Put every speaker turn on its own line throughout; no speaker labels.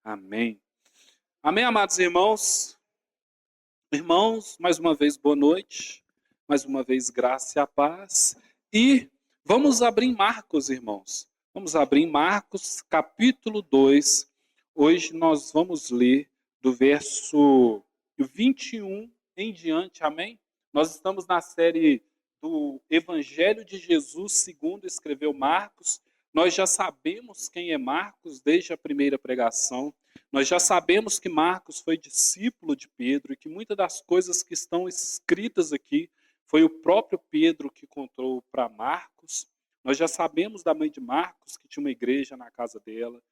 Amém. Amém, amados irmãos. Irmãos, mais uma vez, boa noite. Mais uma vez, graça e a paz. E vamos abrir em Marcos, irmãos. Vamos abrir em Marcos, capítulo 2. Hoje nós vamos ler do verso 21 em diante, amém? Nós estamos na série do Evangelho de Jesus, segundo escreveu Marcos. Nós já sabemos quem é Marcos desde a primeira pregação. Nós já sabemos que Marcos foi discípulo de Pedro e que muitas das coisas que estão escritas aqui foi o próprio Pedro que contou para Marcos. Nós já sabemos da mãe de Marcos, que tinha uma igreja na casa dela.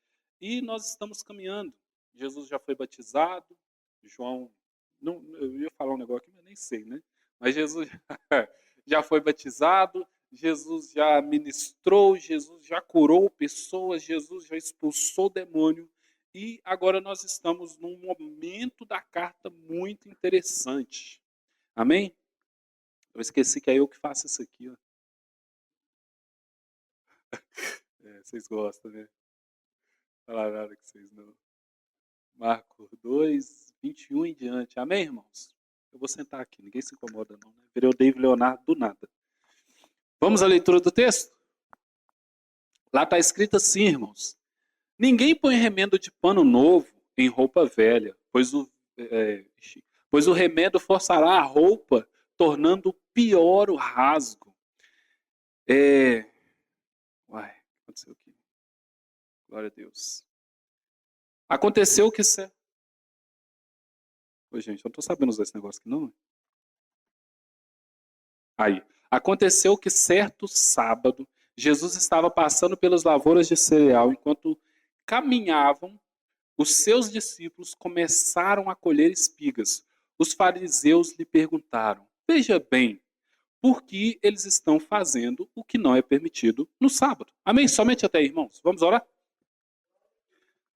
E nós estamos caminhando. Jesus já foi batizado. João, não, eu ia falar um negócio aqui, mas nem sei, né? Mas Jesus já foi batizado. Jesus já ministrou. Jesus já curou pessoas. Jesus já expulsou demônio. E agora nós estamos num momento da carta muito interessante. Amém? Eu esqueci que é eu que faço isso aqui. Ó. Vocês gostam, né? Não falar nada com vocês não. Marcos 2, 21 em diante. Amém, irmãos? Eu vou sentar aqui, ninguém se incomoda não. Né? Virei o David Leonardo do nada. Vamos à leitura do texto? Lá está escrito assim, irmãos. Ninguém põe remendo de pano novo em roupa velha, pois o remendo forçará a roupa, tornando pior o rasgo. Aconteceu aqui. Glória a Deus. Aconteceu que... Oi, gente, eu não estou sabendo usar esse negócio aqui, não. Aí. Aconteceu que certo sábado, Jesus estava passando pelas lavouras de cereal. Enquanto caminhavam, os seus discípulos começaram a colher espigas. Os fariseus lhe perguntaram: Veja bem, por que eles estão fazendo o que não é permitido no sábado? Amém? Somente até aí, irmãos. Vamos orar?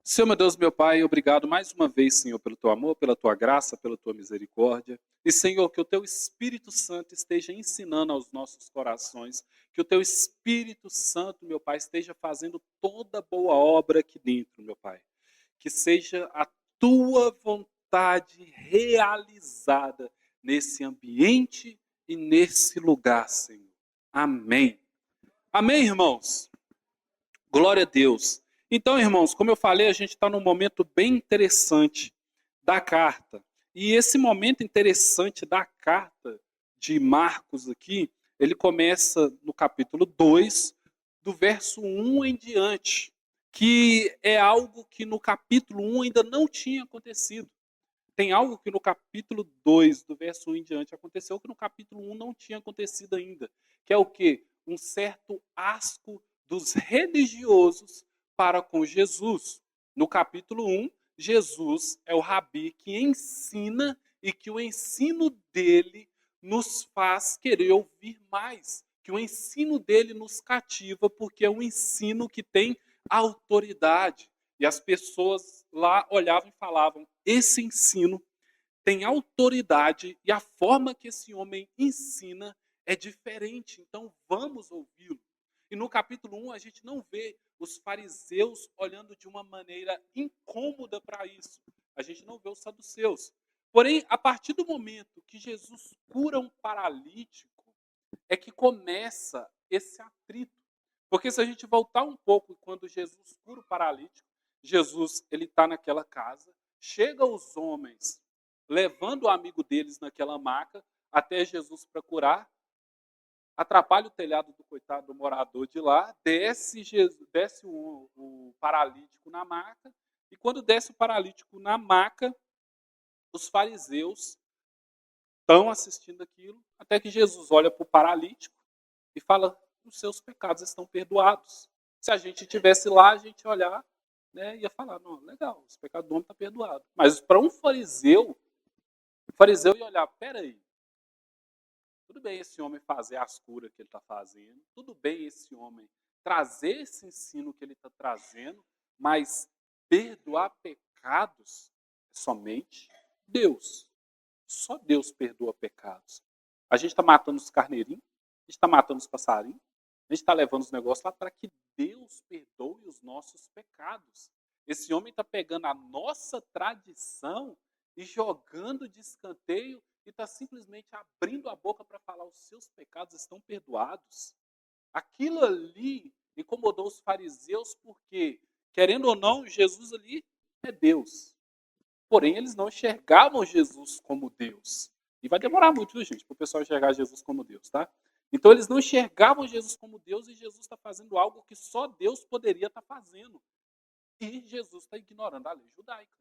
Senhor, meu Deus, meu Pai, obrigado mais uma vez, Senhor, pelo teu amor, pela tua graça, pela tua misericórdia. E, Senhor, que o teu Espírito Santo esteja ensinando aos nossos corações, que o teu Espírito Santo, meu Pai, esteja fazendo toda boa obra aqui dentro, meu Pai. Que seja a tua vontade realizada nesse ambiente e nesse lugar, Senhor. Amém. Amém, irmãos? Glória a Deus. Então, irmãos, como eu falei, a gente está num momento bem interessante da carta. E esse momento interessante da carta de Marcos aqui, ele começa no capítulo 2, do verso 1 em diante, que é algo que no capítulo 1 ainda não tinha acontecido. Tem algo que no capítulo 2, do verso 1 em diante, aconteceu que no capítulo 1 não tinha acontecido ainda. Que é o quê? Um certo asco dos religiosos para com Jesus. No capítulo 1, Jesus é o rabi que ensina e que o ensino dele nos faz querer ouvir mais. Que o ensino dele nos cativa porque é um ensino que tem autoridade. E as pessoas lá olhavam e falavam: esse ensino tem autoridade e a forma que esse homem ensina é diferente, então vamos ouvi-lo. E no capítulo 1 a gente não vê os fariseus olhando de uma maneira incômoda para isso. A gente não vê os saduceus. Porém, a partir do momento que Jesus cura um paralítico, é que começa esse atrito. Porque se a gente voltar um pouco, quando Jesus cura o paralítico, Jesus ele está naquela casa, chega os homens levando o amigo deles naquela maca até Jesus para curar, atrapalha o telhado do coitado do morador de lá, desce o paralítico na maca, e quando desce o paralítico na maca, os fariseus estão assistindo aquilo, até que Jesus olha para o paralítico e fala: os seus pecados estão perdoados. Se a gente estivesse lá, a gente ia olhar, né, ia falar: não, legal, os pecados do homem estão perdoados. Mas para um fariseu, o fariseu ia olhar: peraí, tudo bem esse homem fazer as curas que ele está fazendo, tudo bem esse homem trazer esse ensino que ele está trazendo, mas perdoar pecados é somente Deus. Só Deus perdoa pecados. A gente está matando os carneirinhos, a gente está matando os passarinhos, a gente está levando os negócios lá para que Deus perdoe os nossos pecados. Esse homem está pegando a nossa tradição e jogando de escanteio e está simplesmente abrindo a boca para falar: os seus pecados estão perdoados. Aquilo ali incomodou os fariseus porque, querendo ou não, Jesus ali é Deus. Porém, eles não enxergavam Jesus como Deus. E vai demorar muito, viu, gente, para o pessoal enxergar Jesus como Deus, tá? Então, eles não enxergavam Jesus como Deus e Jesus está fazendo algo que só Deus poderia estar fazendo. E Jesus está ignorando a lei judaica.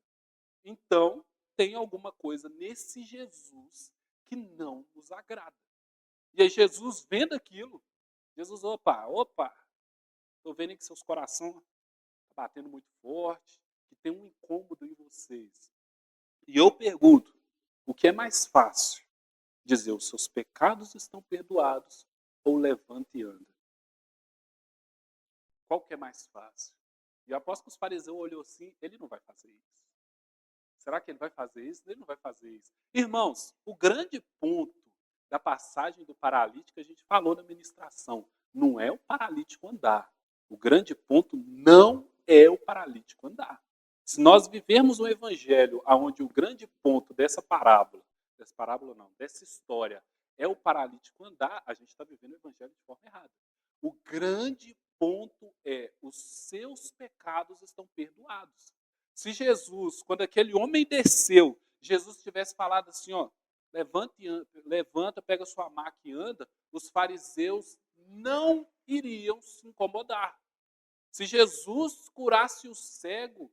Então, tem alguma coisa nesse Jesus que não nos agrada. E aí, Jesus, vendo aquilo, Jesus, opa, estou vendo que seus corações estão batendo muito forte, que tem um incômodo em vocês. E eu pergunto, o que é mais fácil? Dizer, os seus pecados estão perdoados ou levante e anda? Qual que é mais fácil? E eu aposto que os fariseus olhou assim, ele não vai fazer isso. Será que ele vai fazer isso? Ele não vai fazer isso. Irmãos, o grande ponto da passagem do paralítico, a gente falou na ministração, não é o paralítico andar. O grande ponto não é o paralítico andar. Se nós vivermos um evangelho onde o grande ponto dessa parábola não, dessa história é o paralítico andar, a gente está vivendo o evangelho de forma errada. O grande ponto é: os seus pecados estão perdoados. Se Jesus, quando aquele homem desceu, Jesus tivesse falado assim, ó, levanta, pega sua maca e anda, os fariseus não iriam se incomodar. Se Jesus curasse o cego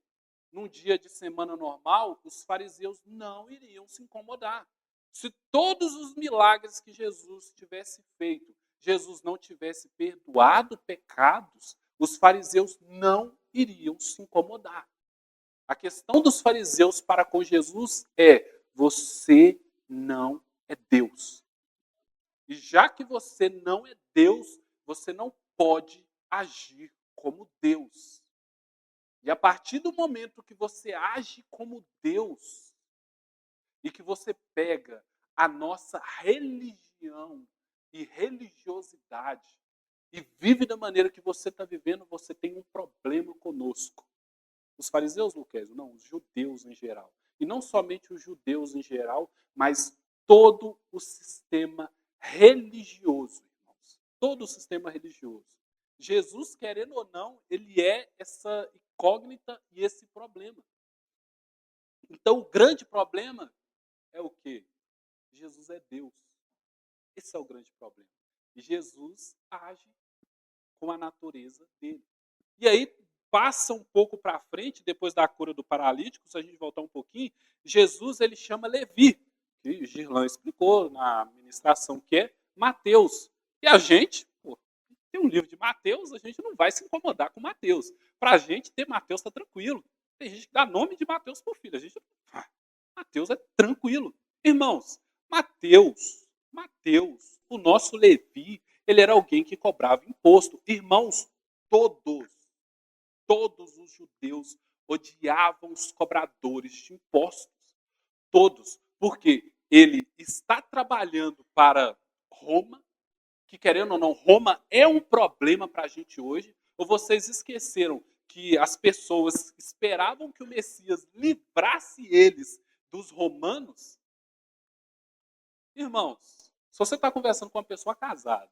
num dia de semana normal, os fariseus não iriam se incomodar. Se todos os milagres que Jesus tivesse feito, Jesus não tivesse perdoado pecados, os fariseus não iriam se incomodar. A questão dos fariseus para com Jesus é: você não é Deus. E já que você não é Deus, você não pode agir como Deus. E a partir do momento que você age como Deus e que você pega a nossa religião e religiosidade e vive da maneira que você está vivendo, você tem um problema conosco. Os fariseus, Luquésio? Não, os judeus em geral. E não somente os judeus em geral, mas todo o sistema religioso, irmãos. Todo o sistema religioso. Jesus, querendo ou não, ele é essa incógnita e esse problema. Então, o grande problema é o quê? Jesus é Deus. Esse é o grande problema. E Jesus age com a natureza dele. E aí, passa um pouco para frente, depois da cura do paralítico, se a gente voltar um pouquinho, Jesus ele chama Levi, que o Girlan explicou na ministração, que é Mateus. E a gente, tem um livro de Mateus, a gente não vai se incomodar com Mateus. Para a gente, ter Mateus está tranquilo. Tem gente que dá nome de Mateus por filho. A gente, Mateus é tranquilo. Irmãos, Mateus, o nosso Levi, ele era alguém que cobrava imposto. Irmãos, todos os judeus odiavam os cobradores de impostos. Todos. Porque ele está trabalhando para Roma, que querendo ou não, Roma é um problema para a gente hoje. Ou vocês esqueceram que as pessoas esperavam que o Messias livrasse eles dos romanos? Irmãos, se você está conversando com uma pessoa casada,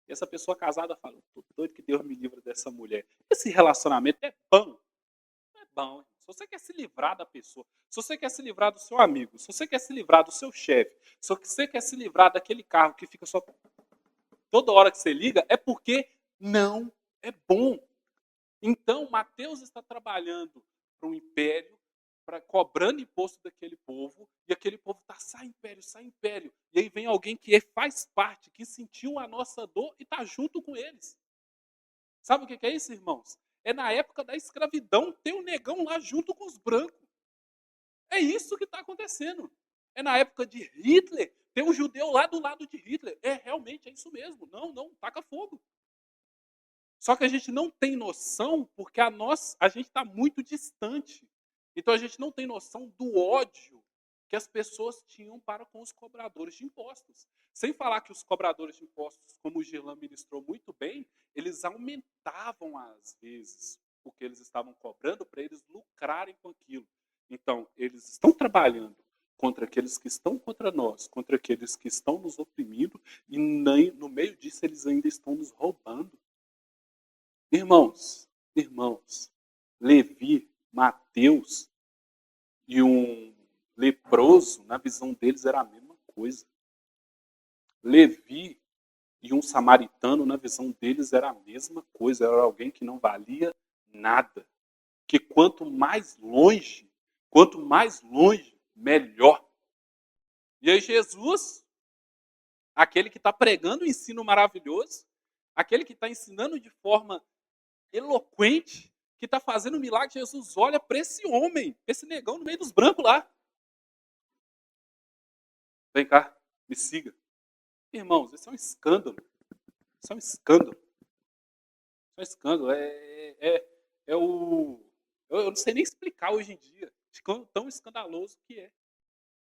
e essa pessoa casada fala: estou doido que Deus me livre dessa mulher. Esse relacionamento é bom. Não é bom. Se você quer se livrar da pessoa, se você quer se livrar do seu amigo, se você quer se livrar do seu chefe, se você quer se livrar daquele carro que fica só toda hora que você liga, é porque não é bom. Então, Mateus está trabalhando para um império, cobrando imposto daquele povo, e aquele povo está: sai império, sai império. E aí vem alguém que faz parte, que sentiu a nossa dor e está junto com eles. Sabe o que é isso, irmãos? É na época da escravidão ter um negão lá junto com os brancos. É isso que está acontecendo. É na época de Hitler ter um judeu lá do lado de Hitler. Realmente, é isso mesmo. Não, taca fogo. Só que a gente não tem noção porque a gente está muito distante. Então a gente não tem noção do ódio que as pessoas tinham para com os cobradores de impostos. Sem falar que os cobradores de impostos, como o Girlan ministrou muito bem, eles aumentavam às vezes porque eles estavam cobrando para eles lucrarem com aquilo. Então, eles estão trabalhando contra aqueles que estão contra nós, contra aqueles que estão nos oprimindo, e nem, no meio disso eles ainda estão nos roubando. Irmãos, Levi, Mateus e um leproso, na visão deles, era a mesma coisa. Levi e um samaritano, na visão deles, era a mesma coisa. Era alguém que não valia nada. Que quanto mais longe, melhor. E aí Jesus, aquele que está pregando o ensino maravilhoso, aquele que está ensinando de forma eloquente, que está fazendo um milagre, Jesus olha para esse homem, esse negão no meio dos brancos lá. Vem cá, me siga. Irmãos, isso é um escândalo. Isso é um escândalo. Isso é um escândalo. É o... Eu não sei nem explicar hoje em dia, de tão escandaloso que é.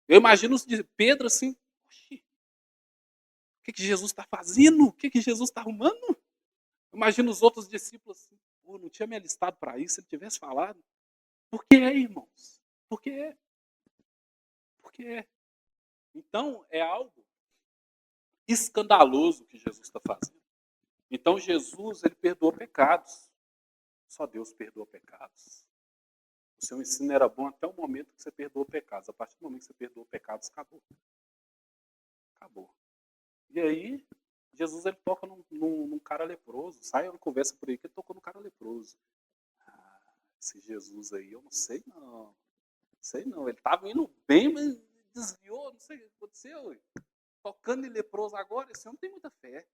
Eu imagino os de Pedro assim, oxi, o que Jesus está fazendo? O que Jesus está arrumando? Eu imagino os outros discípulos assim, pô, não tinha me alistado para isso, se ele tivesse falado. Por que é, irmãos? Por que é? Por que é? Então, é algo escandaloso que Jesus está fazendo. Então, Jesus, ele perdoou pecados. Só Deus perdoa pecados. O seu ensino era bom até o momento que você perdoou pecados. A partir do momento que você perdoou pecados, acabou. Acabou. E aí, Jesus ele toca num cara leproso. Sai uma conversa por aí que ele tocou no cara leproso. Ah, esse Jesus aí, eu não sei não. Sei não. Ele estava indo bem, mas desviou, não sei o que aconteceu. Tocando em leproso agora, esse homem tem muita fé.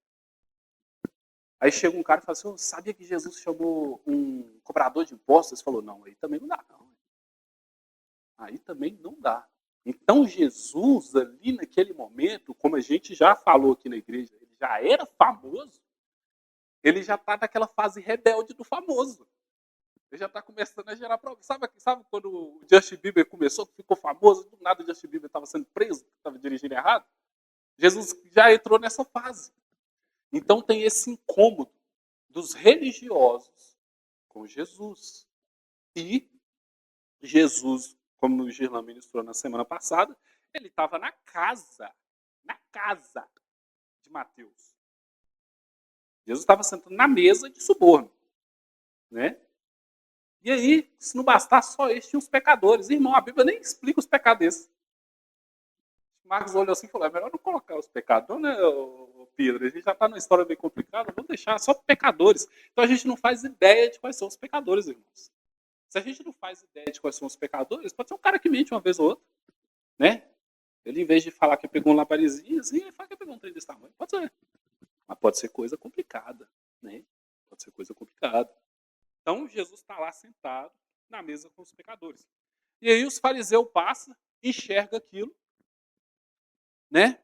Aí chega um cara e fala assim, sabia que Jesus chamou um cobrador de impostos? Ele falou, não, aí também não dá, não. Aí também não dá. Então Jesus, ali naquele momento, como a gente já falou aqui na igreja, ele já era famoso, ele já está naquela fase rebelde do famoso. Ele já está começando a gerar problema. Sabe quando o Justin Bieber começou, ficou famoso, do nada o Justin Bieber estava sendo preso, estava dirigindo errado? Jesus já entrou nessa fase. Então tem esse incômodo dos religiosos com Jesus. E Jesus, como o Girlan ministrou na semana passada, ele estava na casa de Mateus. Jesus estava sentado na mesa de suborno, né? E aí, se não bastasse só eles, tinha os pecadores. Irmão, a Bíblia nem explica os pecados. Marcos olhou assim e falou, é melhor não colocar os pecadores, né, Pedro? A gente já está numa história bem complicada, vamos deixar só pecadores. Então a gente não faz ideia de quais são os pecadores, irmãos. Se a gente não faz ideia de quais são os pecadores, pode ser um cara que mente uma vez ou outra, né? Ele, em vez de falar que pegou um laparizinho, assim, ele fala que pegou um trem desse tamanho. Pode ser. Mas pode ser coisa complicada, né? Pode ser coisa complicada. Então, Jesus está lá sentado na mesa com os pecadores. E aí os fariseus passam, enxergam aquilo, né?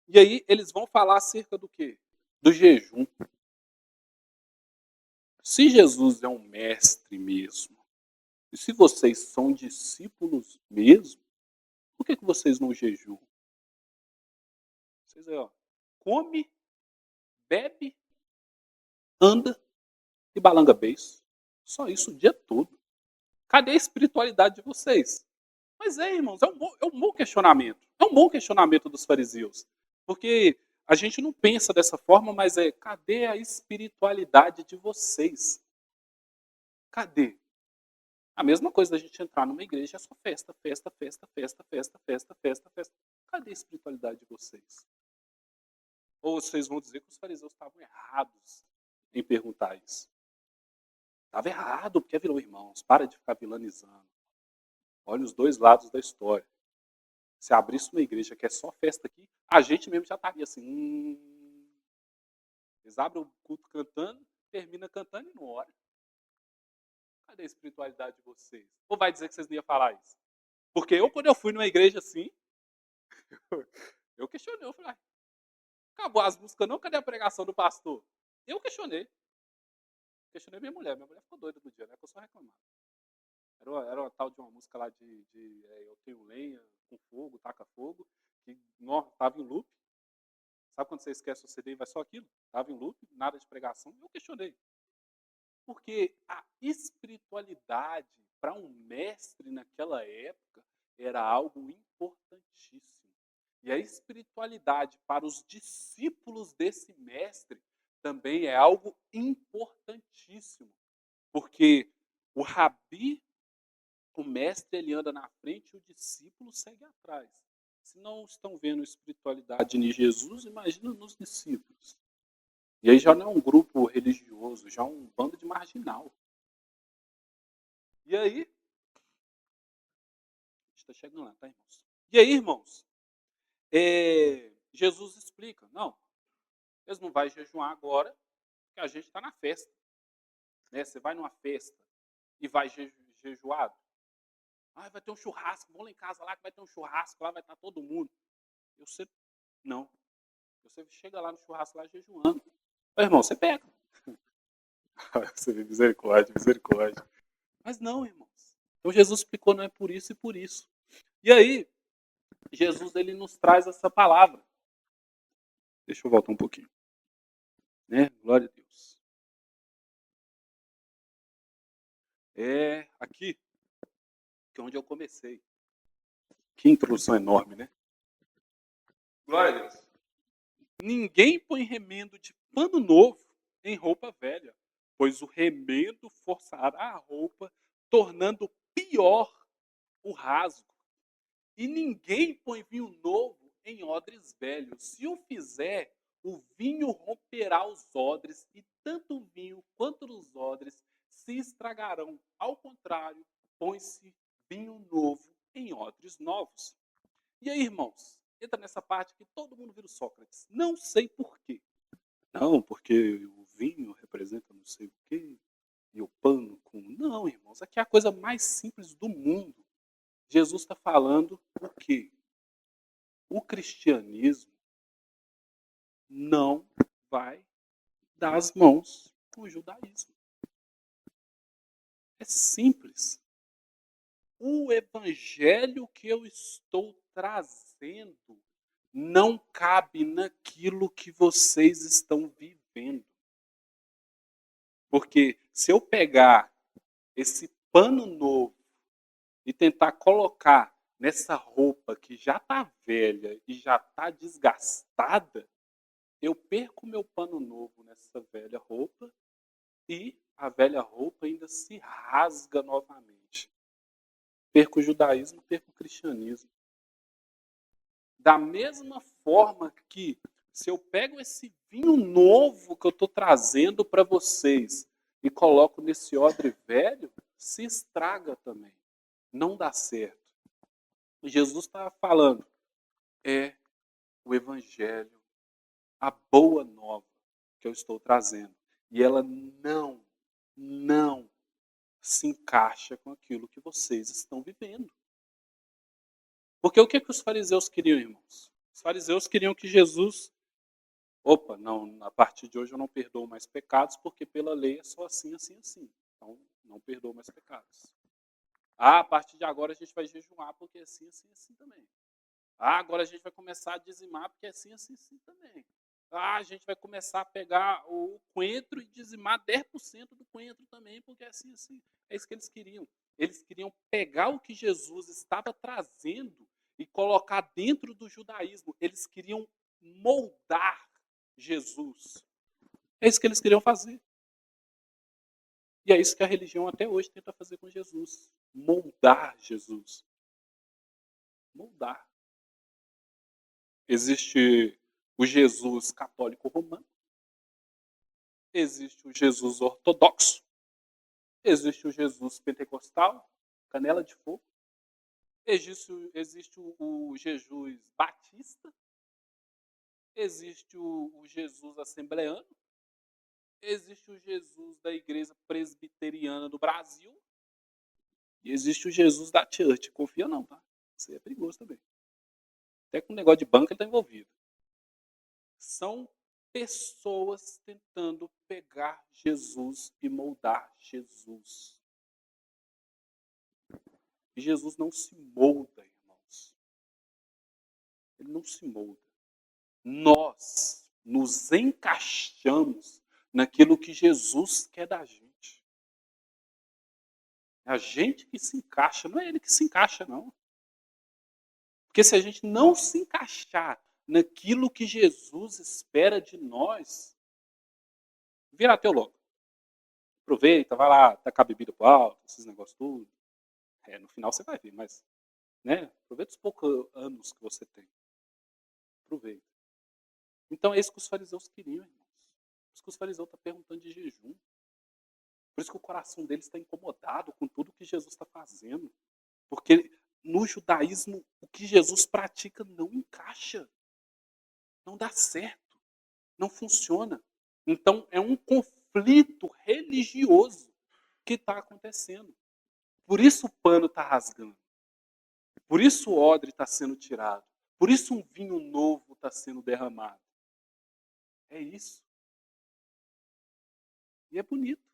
E aí eles vão falar acerca do quê? Do jejum. Se Jesus é um mestre mesmo, e se vocês são discípulos mesmo, por que vocês não jejuam? Vocês aí, ó, come, bebe, anda e balanga beiço. Só isso o dia todo. Cadê a espiritualidade de vocês? Mas irmãos, é um bom questionamento. É um bom questionamento dos fariseus. Porque a gente não pensa dessa forma, mas cadê a espiritualidade de vocês? Cadê? A mesma coisa da gente entrar numa igreja é só festa, festa, festa, festa, festa, festa, festa, festa. Cadê a espiritualidade de vocês? Ou vocês vão dizer que os fariseus estavam errados em perguntar isso. Estava errado, porque virou irmãos. Para de ficar vilanizando. Olha os dois lados da história. Se abrisse uma igreja que é só festa aqui, a gente mesmo já estaria assim. Eles abrem o culto cantando, termina cantando e não ora. Cadê a espiritualidade de vocês? Ou vai dizer que vocês não iam falar isso? Porque quando eu fui numa igreja assim, eu questionei. Eu falei, acabou as músicas não? Cadê a pregação do pastor? Eu questionei. Questionei minha mulher. Minha mulher ficou doida do dia, né? Que eu só reclamava. Era uma tal de uma música lá de eu tenho lenha com fogo, taca fogo, que estava em loop. Sabe quando você esquece o CD e vai só aquilo? Estava em loop, nada de pregação. Eu questionei. Porque a espiritualidade, para um mestre naquela época, era algo importantíssimo. E a espiritualidade para os discípulos desse mestre também é algo importantíssimo. Porque o rabi, o mestre, ele anda na frente e o discípulo segue atrás. Se não estão vendo espiritualidade em Jesus, imagina nos discípulos. E aí já não é um grupo religioso, já é um bando de marginal. E aí, a gente está chegando lá, tá, irmãos? E aí, irmãos, Jesus explica, não, eles não vão jejuar agora, porque a gente está na festa. Né? Você vai numa festa e vai jejuado. Ah, vai ter um churrasco, vamos lá em casa lá que vai ter um churrasco, lá vai estar todo mundo. Você, não. Você chega lá no churrasco lá jejuando. Ô, irmão, você pega. Você vê, misericórdia, misericórdia. Mas não, irmãos. Então Jesus explicou, não é por isso e por isso. E aí, Jesus ele nos traz essa palavra. Deixa eu voltar um pouquinho. Né? Glória a Deus. É aqui, que é onde eu comecei. Que introdução enorme, né? Glória a Deus. Ninguém põe remendo de pano novo em roupa velha, pois o remendo forçará a roupa, tornando pior o rasgo. E ninguém põe vinho novo em odres velhos. Se o fizer, o vinho romperá os odres, e tanto o vinho quanto os odres se estragarão. Ao contrário, põe-se vinho novo em odres novos. E aí, irmãos, entra nessa parte que todo mundo vira o Sócrates. Não sei por quê. Não, porque o vinho representa não sei o quê, e o pano com... Não, irmãos, aqui é a coisa mais simples do mundo. Jesus está falando o quê? O cristianismo não vai dar as mãos com o judaísmo. É simples. O evangelho que eu estou trazendo não cabe naquilo que vocês estão vivendo. Porque se eu pegar esse pano novo e tentar colocar nessa roupa que já está velha e já está desgastada, eu perco meu pano novo nessa velha roupa e a velha roupa ainda se rasga novamente. Perco o judaísmo, perco o cristianismo. Da mesma forma que se eu pego esse vinho novo que eu estou trazendo para vocês e coloco nesse odre velho, se estraga também. Não dá certo. Jesus está falando, é o evangelho, a boa nova que eu estou trazendo. E ela não se encaixa com aquilo que vocês estão vivendo. Porque o que os fariseus queriam, irmãos? Os fariseus queriam que Jesus... Opa, não, a partir de hoje eu não perdoo mais pecados, porque pela lei é só assim, assim, assim. Então, não perdoo mais pecados. Ah, a partir de agora a gente vai jejuar, porque é assim, assim, assim também. Ah, agora a gente vai começar a dizimar, porque é assim, assim, assim também. Ah, a gente vai começar a pegar o coentro e dizimar 10% do coentro também, porque é assim, assim. É isso que eles queriam. Eles queriam pegar o que Jesus estava trazendo e colocar dentro do judaísmo. Eles queriam moldar Jesus. É isso que eles queriam fazer. E é isso que a religião até hoje tenta fazer com Jesus. Moldar Jesus. Moldar. Existe o Jesus católico romano, existe o Jesus ortodoxo, existe o Jesus pentecostal, canela de fogo, existe o Jesus batista, existe o Jesus assembleano, existe o Jesus da igreja presbiteriana do Brasil e existe o Jesus da church. Confia não, tá? Isso aí é perigoso também. Até com o negócio de banco ele está envolvido. São pessoas tentando pegar Jesus e moldar Jesus. E Jesus não se molda, irmãos. Ele não se molda. Nós nos encaixamos naquilo que Jesus quer da gente. É a gente que se encaixa, não é ele que se encaixa, não. Porque se a gente não se encaixar naquilo que Jesus espera de nós, vira ateu logo. Aproveita, vai lá, tacar a bebida pro alto, esses negócios tudo. No final você vai ver, mas, né, aproveita os poucos anos que você tem. Aproveita. Então é isso que os fariseus queriam, irmãos. Por isso que os fariseus estão perguntando de jejum. Por isso que o coração deles está incomodado com tudo que Jesus está fazendo. Porque no judaísmo, o que Jesus pratica não encaixa. Não dá certo. Não funciona. Então é um conflito religioso que está acontecendo. Por isso o pano está rasgando. Por isso o odre está sendo tirado. Por isso um vinho novo está sendo derramado. É isso. E é bonito.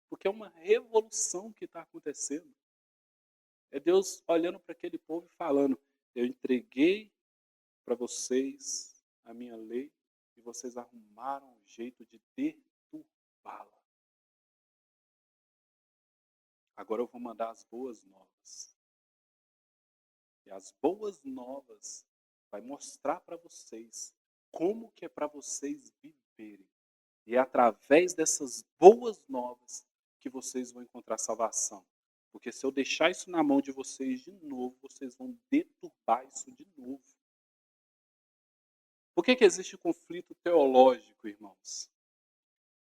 Porque é uma revolução que está acontecendo. É Deus olhando para aquele povo e falando: eu entreguei para vocês a minha lei e vocês arrumaram um jeito de deturpá-la. Agora eu vou mandar as boas novas. E as boas novas vai mostrar para vocês como que é para vocês viverem. E é através dessas boas novas que vocês vão encontrar salvação. Porque se eu deixar isso na mão de vocês de novo, vocês vão deturpar isso de novo. Por que existe conflito teológico, irmãos?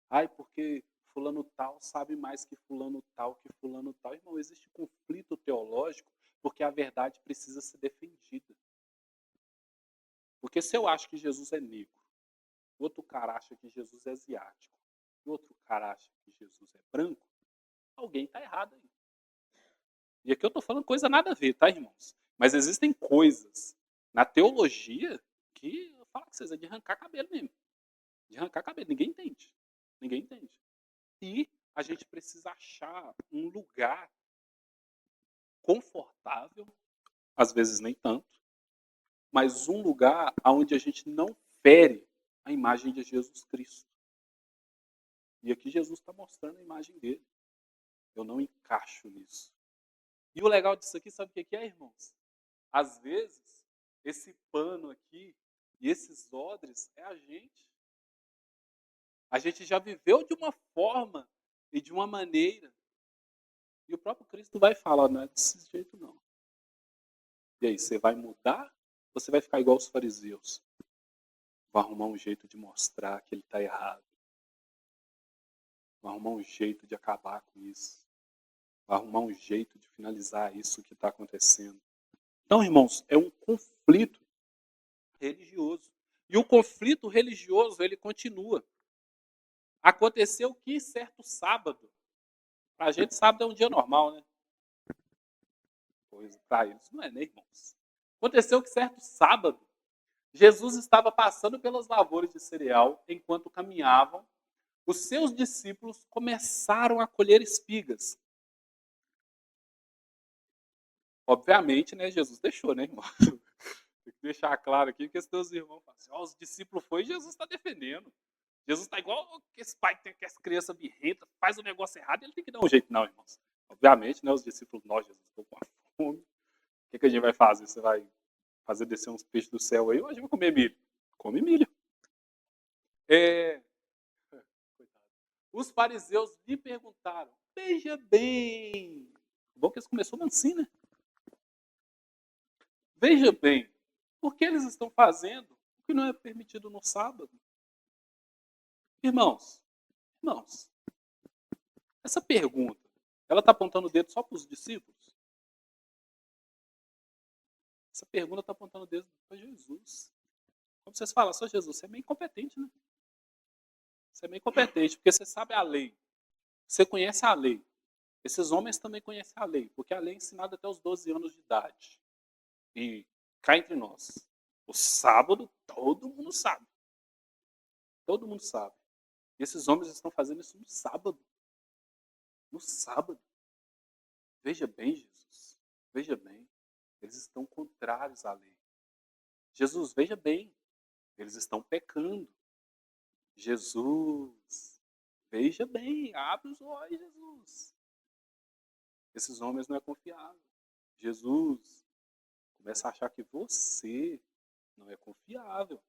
Ai, porque fulano tal sabe mais que fulano tal, que fulano tal. Irmão, existe conflito teológico porque a verdade precisa ser defendida. Porque se eu acho que Jesus é negro, outro cara acha que Jesus é asiático, e outro cara acha que Jesus é branco, alguém está errado aí. E aqui eu estou falando coisa nada a ver, tá, irmãos? Mas existem coisas na teologia que eu falo que vocês é de arrancar cabelo mesmo. De arrancar cabelo. Ninguém entende. Ninguém entende. E a gente precisa achar um lugar confortável, às vezes nem tanto, mas um lugar onde a gente não fere a imagem de Jesus Cristo. E aqui Jesus está mostrando a imagem dele. Eu não encaixo nisso. E o legal disso aqui, sabe o que é, irmãos? Às vezes, esse pano aqui e esses odres é a gente. A gente já viveu de uma forma e de uma maneira. E o próprio Cristo vai falar, não é desse jeito não. E aí, você vai mudar ou você vai ficar igual os fariseus? Vai arrumar um jeito de mostrar que ele está errado. Vai arrumar um jeito de acabar com isso. Vai arrumar um jeito de finalizar isso que está acontecendo. Então, irmãos, é um conflito religioso. E o conflito religioso, ele continua. Aconteceu que certo sábado, para a gente sábado é um dia normal, né? Pois para eles não é, né, irmãos? Aconteceu que certo sábado, Jesus estava passando pelas lavouras de cereal enquanto caminhavam. Os seus discípulos começaram a colher espigas. Obviamente, né, Jesus deixou, né, irmão? Tem que deixar claro aqui que os teus irmãos falam assim, os discípulos foi e Jesus está defendendo. Jesus está igual que esse pai tem que as crianças birrentas, faz o negócio errado, ele tem que dar um jeito. Não, irmãos. Obviamente, né, os discípulos, nós, Jesus, estou com fome. O que a gente vai fazer? Você vai fazer descer uns peixes do céu aí ou a gente vai comer milho? Come milho. É... Os fariseus lhe perguntaram, veja bem. Bom que eles começaram assim, né? Veja bem, por que eles estão fazendo o que não é permitido no sábado? Irmãos, irmãos, essa pergunta, ela está apontando o dedo só para os discípulos? Essa pergunta está apontando o dedo para Jesus. Como vocês falam, só Jesus, você é meio incompetente, né? Você é meio incompetente, porque você sabe a lei. Você conhece a lei. Esses homens também conhecem a lei, porque a lei é ensinada até os 12 anos de idade. E cá entre nós, o sábado todo mundo sabe. Todo mundo sabe. E esses homens estão fazendo isso no sábado. No sábado. Veja bem, Jesus. Veja bem. Eles estão contrários à lei. Jesus, veja bem. Eles estão pecando. Jesus, veja bem. Abre os olhos, Jesus. Esses homens não é confiável. Jesus começa a achar que você não é confiável.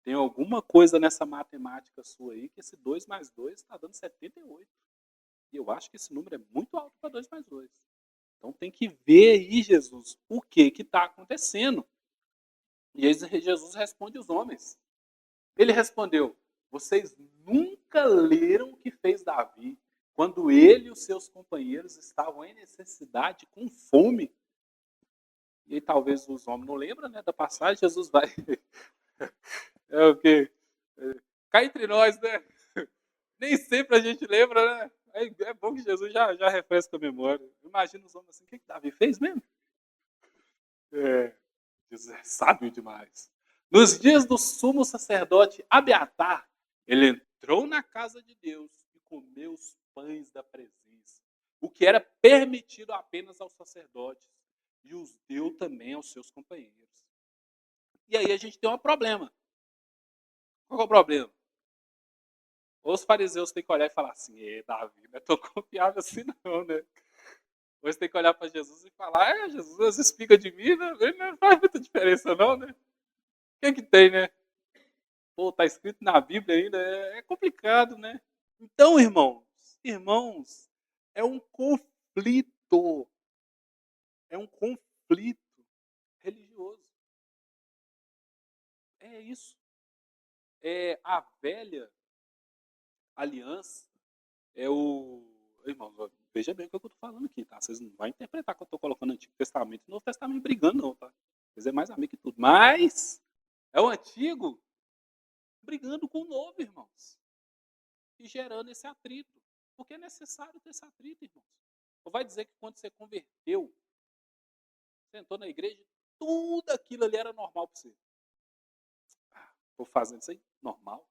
Tem alguma coisa nessa matemática sua aí que esse 2 mais 2 está dando 78. E eu acho que esse número é muito alto para 2 mais 2. Então tem que ver aí, Jesus, o que está acontecendo. E aí Jesus responde os homens. Ele respondeu: vocês nunca leram o que fez Davi quando ele e os seus companheiros estavam em necessidade, com fome? E aí, talvez os homens não lembram, né, da passagem. Jesus vai... É o quê? Cá entre nós, né? Nem sempre a gente lembra, né? É bom que Jesus já refresca a memória. Imagina os homens assim, o que Davi fez mesmo? Jesus é sábio demais. Nos dias do sumo sacerdote Abiatar, ele entrou na casa de Deus e comeu os pães da presença, o que era permitido apenas aos sacerdotes, e os deu também aos seus companheiros. E aí a gente tem um problema. Qual é o problema? Os fariseus têm que olhar e falar assim: Davi, não é tão confiável assim não, né? Ou eles têm que olhar para Jesus e falar: Jesus, às vezes fica de mim, né? Não faz muita diferença não, né? O que tem, né? Pô, tá escrito na Bíblia ainda, é complicado, né? Então, irmãos, é um conflito religioso. É isso. É a velha aliança, é o... Irmãos, veja bem o que eu estou falando aqui, tá? Vocês não vão interpretar que eu estou colocando o Antigo Testamento e o Novo Testamento brigando, não, tá? Vocês é mais amigo que tudo. Mas é o Antigo brigando com o Novo, irmãos. E gerando esse atrito. Porque é necessário ter esse atrito, irmãos. Ou vai dizer que quando você converteu, você entrou na igreja, tudo aquilo ali era normal para você. Estou fazendo isso aí? Normal.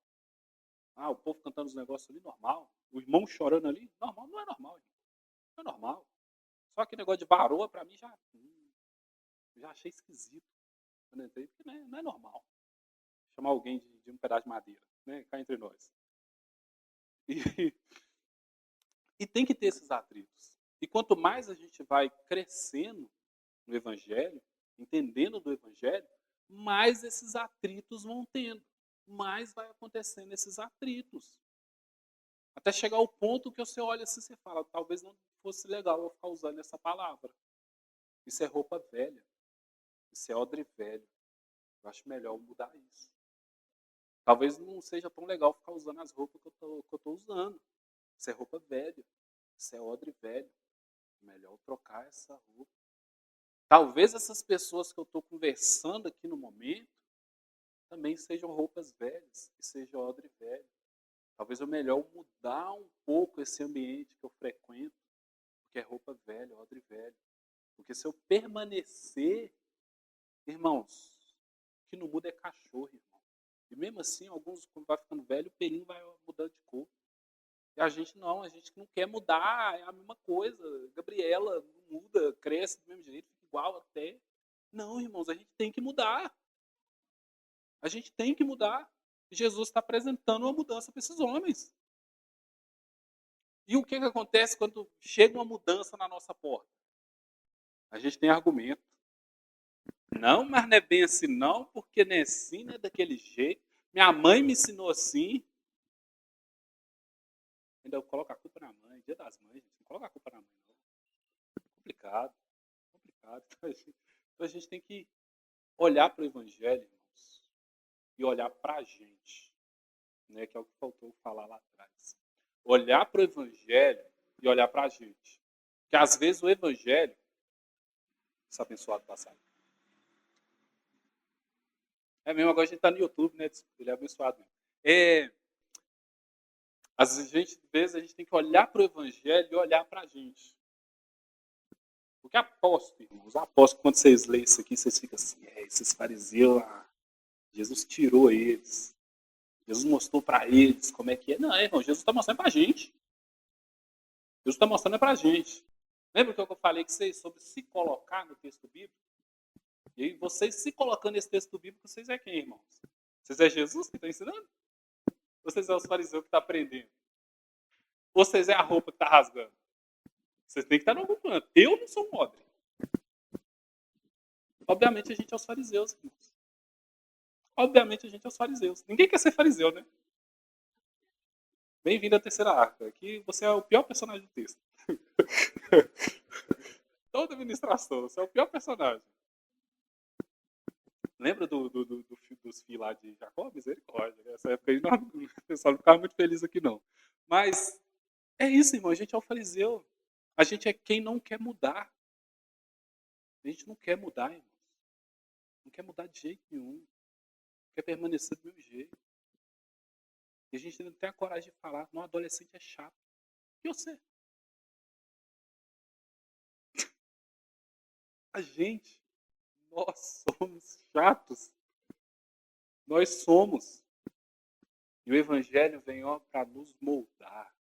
O povo cantando os negócios ali? Normal. O irmão chorando ali? Normal. Não é normal, irmão. Não é normal. Só que negócio de varoa, para mim, já achei esquisito. Quando eu entrei, porque não é normal. Chamar alguém de um pedaço de madeira, né? Cá entre nós. E tem que ter esses atritos. E quanto mais a gente vai crescendo no Evangelho, entendendo do Evangelho, mais esses atritos vão tendo. Mais vai acontecendo esses atritos. Até chegar ao ponto que você olha assim e você fala, talvez não fosse legal eu ficar usando essa palavra. Isso é roupa velha. Isso é odre velho. Eu acho melhor mudar isso. Talvez não seja tão legal ficar usando as roupas que eu estou usando. Isso é roupa velha. Isso é odre velho. É melhor trocar essa roupa. Talvez essas pessoas que eu estou conversando aqui no momento também sejam roupas velhas e seja odre velho. Talvez é melhor mudar um pouco esse ambiente que eu frequento, porque é roupa velha, odre velho. Porque se eu permanecer, irmãos, o que não muda é cachorro, irmão. E mesmo assim, alguns, quando vai ficando velho, o pelinho vai mudando de cor. E a gente não quer mudar, é a mesma coisa. Gabriela não muda, cresce do mesmo jeito, fica igual até. Não, irmãos, a gente tem que mudar. A gente tem que mudar. E Jesus está apresentando uma mudança para esses homens. E o que acontece quando chega uma mudança na nossa porta? A gente tem argumento. Não, mas não é bem assim não, porque não é assim, não é daquele jeito. Minha mãe me ensinou assim. Ainda eu coloco a culpa na mãe, dia das mães, gente. Não coloca a culpa na mãe, não. Complicado. Então a gente tem que olhar para o Evangelho, irmãos, e olhar para a gente, né, que é o que faltou falar lá atrás. Olhar para o Evangelho e olhar para a gente. Porque às vezes o Evangelho, esse abençoado passado, é mesmo, agora a gente está no YouTube, né? Ele é abençoado. Às vezes a gente tem que olhar para o Evangelho e olhar para a gente. Porque aposto, irmãos, quando vocês leem isso aqui, vocês ficam assim, esses fariseus, Jesus tirou eles. Jesus mostrou para eles como é que é. Não, irmão, Jesus está mostrando para a gente. Jesus está mostrando para a gente. Lembra que eu falei com vocês sobre se colocar no texto bíblico? E aí, vocês se colocando nesse texto bíblico, vocês é quem, irmãos? Vocês é Jesus que está ensinando? Ou vocês é os fariseus que estão aprendendo? Ou vocês é a roupa que está rasgando? Você tem que estar em algum canto. Eu não sou um odre. Obviamente a gente é os fariseus, irmãos. Obviamente a gente é os fariseus. Ninguém quer ser fariseu, né? Bem-vindo à terceira arca. Aqui você é o pior personagem do texto. Toda administração, você é o pior personagem. Lembra dos filhos lá de Jacó? Misericórdia. Nessa época aí o pessoal não ficava muito feliz aqui, não. Mas é isso, irmão. A gente é o fariseu. A gente é quem não quer mudar. A gente não quer mudar, irmão. Não quer mudar de jeito nenhum. Quer permanecer do mesmo jeito. E a gente não tem a coragem de falar, não, adolescente é chato. E você? A gente, nós somos chatos. Nós somos. E o Evangelho vem para nos moldar.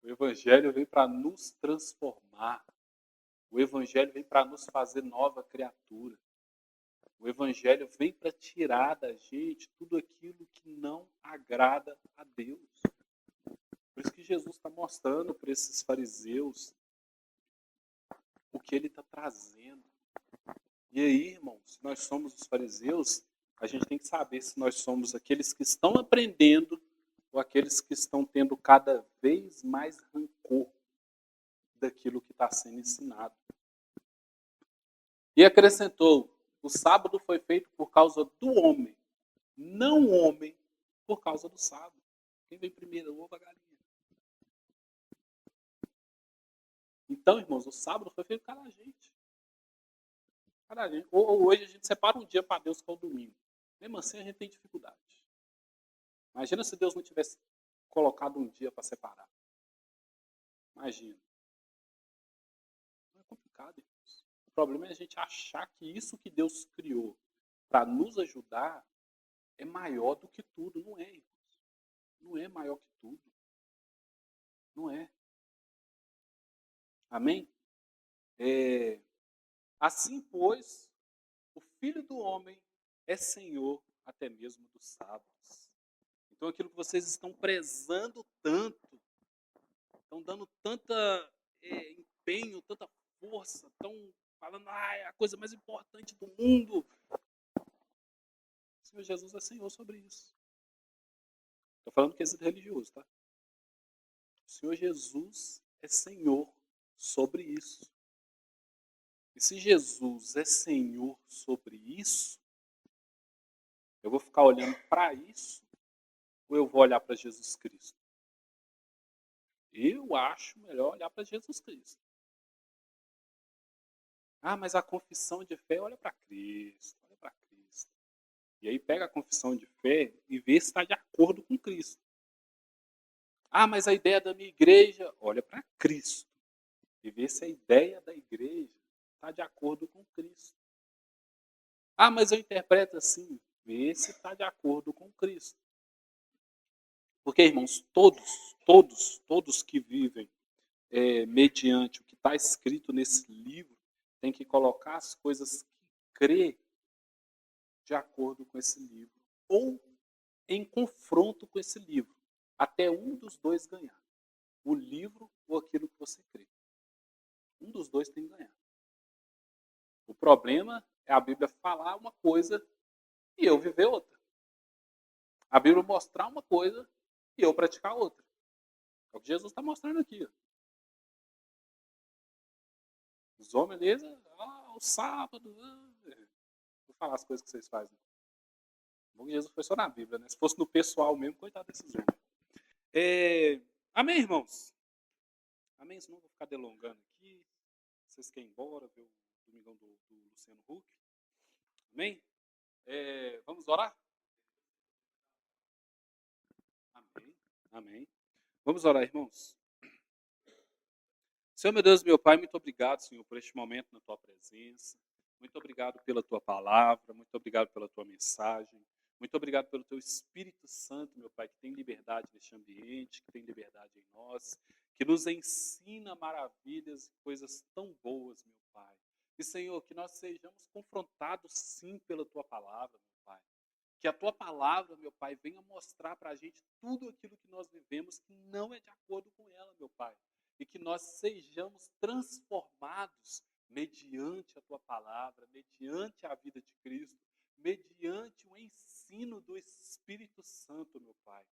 O Evangelho vem para nos transformar. O Evangelho vem para nos fazer nova criatura. O Evangelho vem para tirar da gente tudo aquilo que não agrada a Deus. Por isso que Jesus está mostrando para esses fariseus o que ele está trazendo. E aí, irmãos, se nós somos os fariseus, a gente tem que saber se nós somos aqueles que estão aprendendo ou aqueles que estão tendo cada vez mais rancor daquilo que está sendo ensinado. E acrescentou, o sábado foi feito por causa do homem, não o homem por causa do sábado. Quem vem primeiro, o ovo, a galinha. Então, irmãos, o sábado foi feito para a gente. Para a gente. Ou hoje a gente separa um dia para Deus, que é o domingo. Mesmo assim, a gente tem dificuldade. Imagina se Deus não tivesse colocado um dia para separar. Imagina. Não é complicado, irmãos. O problema é a gente achar que isso que Deus criou para nos ajudar é maior do que tudo. Não é, irmãos. Não é maior que tudo. Não é. Amém? Assim, pois, o Filho do Homem é Senhor até mesmo dos sábados. Então, aquilo que vocês estão prezando tanto, estão dando tanta empenho, tanta força, estão falando, é a coisa mais importante do mundo. O Senhor Jesus é Senhor sobre isso. Estou falando quesito religioso, tá? O Senhor Jesus é Senhor sobre isso. E se Jesus é Senhor sobre isso, eu vou ficar olhando para isso ou eu vou olhar para Jesus Cristo? Eu acho melhor olhar para Jesus Cristo. Mas a confissão de fé, olha para Cristo, olha para Cristo. E aí pega a confissão de fé e vê se está de acordo com Cristo. Mas a ideia da minha igreja, olha para Cristo. E vê se a ideia da igreja está de acordo com Cristo. Mas eu interpreto assim, vê se está de acordo com Cristo. Porque, irmãos, todos que vivem mediante o que está escrito nesse livro, tem que colocar as coisas que crê de acordo com esse livro, ou em confronto com esse livro, até um dos dois ganhar. O livro ou aquilo que você crê. Um dos dois tem que ganhar. O problema é a Bíblia falar uma coisa e eu viver outra. A Bíblia mostrar uma coisa e eu praticar outra. É o que Jesus está mostrando aqui. Os homens, beleza? O sábado. Vou falar as coisas que vocês fazem. Bom, Jesus foi só na Bíblia, né? Se fosse no pessoal mesmo, coitado desses homens. Amém, irmãos? Amém? Senão eu vou ficar delongando aqui. Vocês querem ir embora, ver o Domingão do Luciano Huck. Amém? Vamos orar? Amém. Amém. Vamos orar, irmãos. Senhor, meu Deus, meu Pai, muito obrigado, Senhor, por este momento na Tua presença. Muito obrigado pela Tua palavra, muito obrigado pela Tua mensagem. Muito obrigado pelo Teu Espírito Santo, meu Pai, que tem liberdade neste ambiente, que tem liberdade em nós, que nos ensina maravilhas e coisas tão boas, meu Pai. E, Senhor, que nós sejamos confrontados, sim, pela Tua palavra, meu Pai. Que a Tua palavra, meu Pai, venha mostrar para a gente tudo aquilo que nós vivemos que não é de acordo com ela, meu Pai. e que nós sejamos transformados mediante a tua palavra, mediante a vida de Cristo, mediante o ensino do Espírito Santo, meu Pai.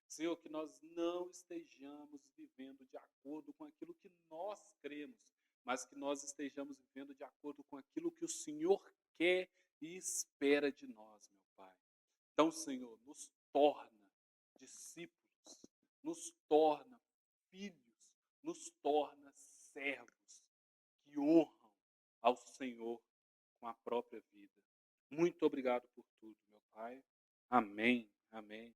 Senhor, que nós não estejamos vivendo de acordo com aquilo que nós cremos, mas que nós estejamos vivendo de acordo com aquilo que o Senhor quer e espera de nós, meu Pai. Então, Senhor, nos torna discípulos, nos torna filhos, nos torna servos que honram ao Senhor com a própria vida. Muito obrigado por tudo, meu Pai. Amém. Amém.